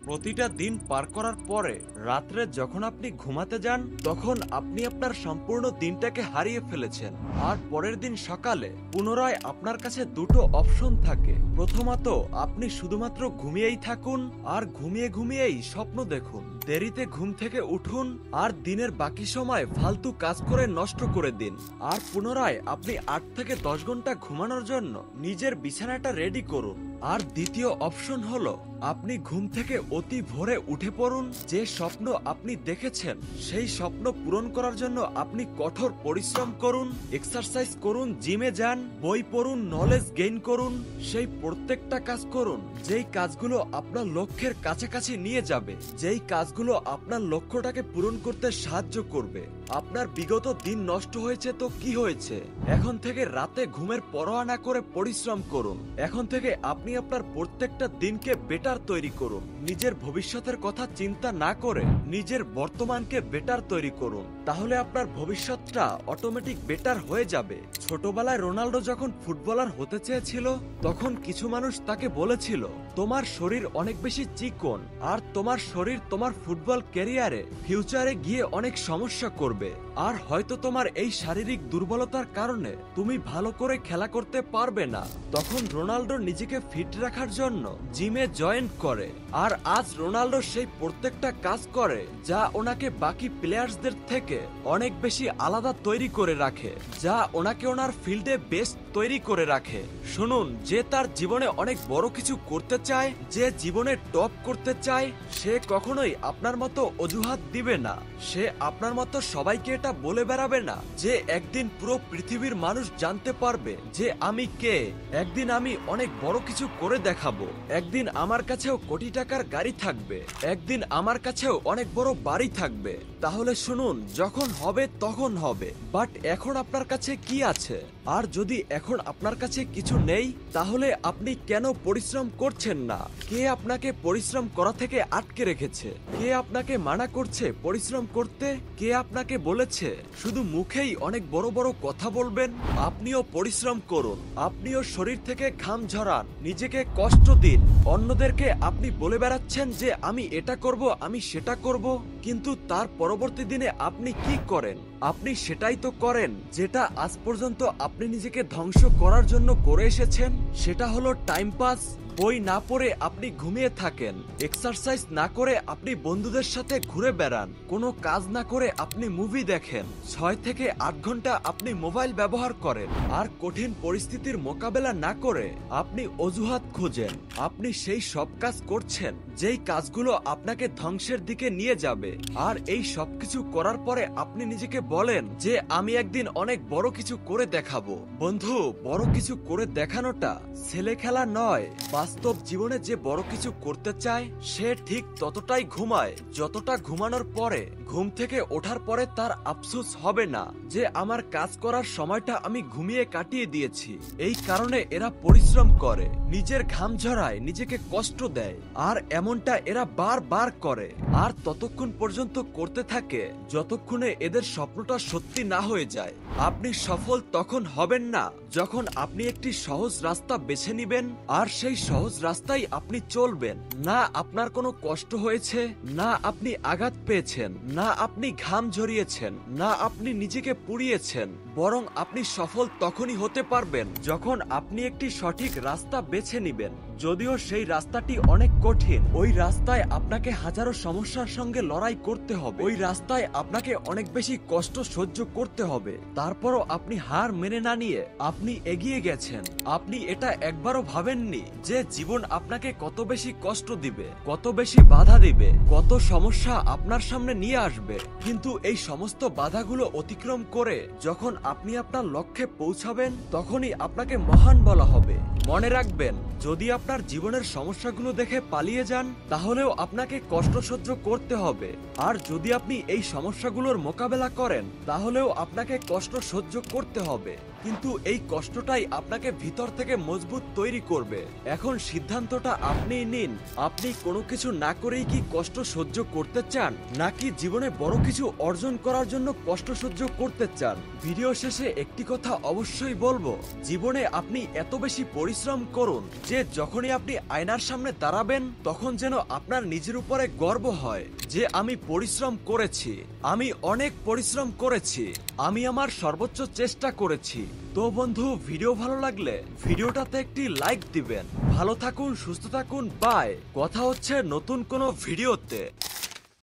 প্রতিটা দিন পার করার পরে রাত্রে যখন আপনি ঘুমাতে যান তখন আপনি আপনার সম্পূর্ণ দিনটাকে হারিয়ে ফেলেছেন। আর পরের দিন সকালে পুনরায় আপনার কাছে দুটো অপশন থাকে। প্রথমত, আপনি শুধুমাত্র ঘুমিয়েই থাকুন আর ঘুমিয়ে ঘুমিয়েই স্বপ্ন দেখুন। দেরিতে ঘুম থেকে উঠুন আর দিনের বাকি সময় ফালতু কাজ করে নষ্ট করে দিন। আর পুনরায় আপনি 8 থেকে 10 ঘন্টা ঘুমানোর জন্য নিজের বিছানাটা রেডি করুন। আর দ্বিতীয় অপশন হলো আপনি ঘুম থেকে অতি ভোরে উঠে পড়ুন। যে স্বপ্ন আপনি দেখেছেন সেই স্বপ্ন পূরণ করার জন্য আপনি কঠোর পরিশ্রম করুন, এক্সারসাইজ করুন, জিমে যান, বই পড়ুন, নলেজ গেইন করুন। সেই প্রত্যেকটা কাজ করুন যেই কাজগুলো আপনার লক্ষ্যের কাছাকাছি নিয়ে যাবে, যেই কাজগুলো আপনার লক্ষ্যটাকে পূরণ করতে সাহায্য করবে। আপনার বিগত দিন নষ্ট হয়েছে তো কি হয়েছে, এখন থেকে রাতে ঘুমের পরোয়া না করে পরিশ্রম করুন। এখন থেকে আপনি আপনার প্রত্যেকটা দিনকে বেটার তৈরি করুন। নিজের ভবিষ্যতের কথা চিন্তা না করে নিজের বর্তমানকে বেটার তৈরি করুন। তাহলে আপনার ভবিষ্যৎটা অটোমেটিক বেটার হয়ে যাবে। ছোটবেলায় রোনাল্ডো যখন ফুটবলার হতে চেয়েছিল তখন কিছু মানুষ তাকে বলেছিল, তোমার শরীর অনেক বেশি চিকন আর তোমার শরীর তোমার ফুটবল ক্যারিয়ারে ফিউচারে গিয়ে অনেক সমস্যা করবে, আর হয়তো তোমার এই শারীরিক দুর্বলতার কারণে তুমি ভালো করে খেলা করতে পারবে না। তখন রোনাল্ডো নিজেকে ফিট রাখার জন্য জিমে জয়েন করে। আর আজ রোনাল্ডো সেই প্রত্যেকটা কাজ করে যা ওনাকে বাকি প্লেয়ার্সদের থেকে অনেক বেশি আলাদা তৈরি করে রাখে, যা ওনাকে ওনার ফিল্ডে বেস্ট তৈরি করে রাখে। শুনুন, যে তার জীবনে অনেক বড় কিছু করতে চায়, যে জীবনে টপ করতে চায়, সে কখনোই আপনার মতো অজুহাত দিবে না। সে আপনার মতো সবাইকে এটা বলে বেড়াবে না যে একদিন পুরো পৃথিবীর মানুষ জানতে পারবে যে আমি কে, একদিন আমি অনেক বড় কিছু করে দেখাবো, একদিন আমার কাছেও কোটি টাকার গাড়ি থাকবে, একদিন আমার কাছেও অনেক বড় বাড়ি থাকবে। তাহলে শুনুন, যখন হবে তখন হবে, বাট এখন আপনার কাছে কি আছে? আর যদি এখন আপনার কাছে কিছু নেই তাহলে আপনি কেন পরিশ্রম করছেন না? কে আপনাকে পরিশ্রম করা থেকে আটকে রেখেছে? কে আপনাকে মানা করছে পরিশ্রম করতে? কে আপনাকে বলেছে শুধু মুখেই অনেক বড় বড় কথা বলবেন? আপনিও পরিশ্রম করুন, আপনিও শরীর থেকে ঘাম ঝরান, নিজেকে কষ্ট দিন। অন্যদেরকে আপনি বলে বেড়াচ্ছেন যে আমি এটা করব, আমি সেটা করব, কিন্তু তার পরবর্তী দিনে আপনি কি করেন? আপনি সেটাই তো করেন যেটা আজ পর্যন্ত আপনি নিজেকে ধ্বংস করার জন্য করে এসেছেন। সেটা হলো টাইম পাস। বই না পড়ে আপনি ঘুমিয়ে থাকেন, এক্সারসাইজ না করে আপনি বন্ধুদের সাথে ঘুরে বেড়ান, কোনো কাজ না করে আপনি মুভি দেখেন, 6 থেকে 8 ঘন্টা আপনি মোবাইল ব্যবহার করেন। আর কঠিন পরিস্থিতির মোকাবেলা না করে আপনি অজুহাত খোঁজেন। আপনি সেই সব কাজ করছেন যেই কাজগুলো আপনাকে ধ্বংসের দিকে নিয়ে যাবে। আর এই সব কিছু করার পরে আপনি নিজেকে বলেন যে আমি একদিন অনেক বড় কিছু করে দেখাবো। বন্ধু, বড় কিছু করে দেখানোটা ছেলে খেলা নয়। বাস্তব জীবনে যে বড় কিছু করতে চায় সে ঠিক ততটাই ঘুমায় যতটা ঘুমানোর পরে ঘুম থেকে ওঠার পরে তার আফসোস হবে না যে আমার কাজ করার সময়টা আমি ঘুমিয়ে কাটিয়ে দিয়েছি। এই কারণে এরা পরিশ্রম করে, নিজের ঘাম ঝরায়, নিজেকে কষ্ট দেয়। আর এমনটা এরা বারবার করে, আর ততক্ষণ পর্যন্ত করতে থাকে যতক্ষণে এদের স্বপ্নটা সত্যি না হয়ে যায়। আপনি সফল তখন হবেন না যখন আপনি একটি সহজ রাস্তা বেছে নিবেন আর সেই সহজ রাস্তায় আপনি চলবেন। না আপনার কোনো কষ্ট হয়েছে, না আপনি আঘাত পেয়েছেন, না আপনি ঘাম ঝরিয়েছেন, না আপনি নিজেকে পুড়িয়েছেন, বরং আপনি সফল তখনই হতে পারবেন যখন আপনি একটি সঠিক রাস্তা বেছে নিবেন। যদিও সেই রাস্তাটি অনেক কঠিন, ওই রাস্তায় আপনাকে হাজারো সমস্যার সঙ্গে লড়াই করতে হবে, ওই রাস্তায় আপনাকে অনেক বেশি কষ্ট সহ্য করতে হবে, তারপরও আপনি হার মেনে না নিয়ে আপনি এগিয়ে গেছেন। আপনি এটা একবারও ভাবেননি যে জীবন আপনাকে কত বেশি কষ্ট দিবে, কত বেশি বাধা দিবে, কত সমস্যা আপনার সামনে নিয়ে আসবে। কিন্তু এই সমস্ত বাধাগুলো অতিক্রম করে যখন আপনি আপনার লক্ষ্যে পৌঁছাবেন তখনই আপনাকে মহান বলা হবে। মনে রাখবেন, যদি আপনার জীবনের সমস্যাগুলো দেখে পালিয়ে যান তাহলেও আপনাকে কষ্ট সহ্য করতে হবে, আর যদি আপনি এই সমস্যাগুলোর মোকাবেলা করেন তাহলেও আপনাকে কষ্ট সহ্য করতে হবে। কিন্তু এই কষ্টটাই আপনাকে ভিতর থেকে মজবুত তৈরি করবে। এখন সিদ্ধান্তটা আপনিই নিন, আপনি কোনো কিছু না করেই কি কষ্ট সহ্য করতে চান, নাকি জীবনে বড় কিছু অর্জন করার জন্য কষ্ট সহ্য করতে চান? ভিডিও শেষে একটি কথা অবশ্যই বলবো, জীবনে আপনি এত বেশি পরিশ্রম করুন যে যখনই আপনি আয়নার সামনে দাঁড়াবেন তখন যেন আপনার নিজের উপরে গর্ব হয় যে আমি পরিশ্রম করেছি, আমি অনেক পরিশ্রম করেছি, আমি আমার সর্বোচ্চ চেষ্টা করেছি। তো বন্ধু, ভিডিও ভালো লাগলে ভিডিওটাতে একটি লাইক দিবেন। ভালো থাকুন, সুস্থ থাকুন, বাই। কথা হচ্ছে নতুন কোনো ভিডিওতে।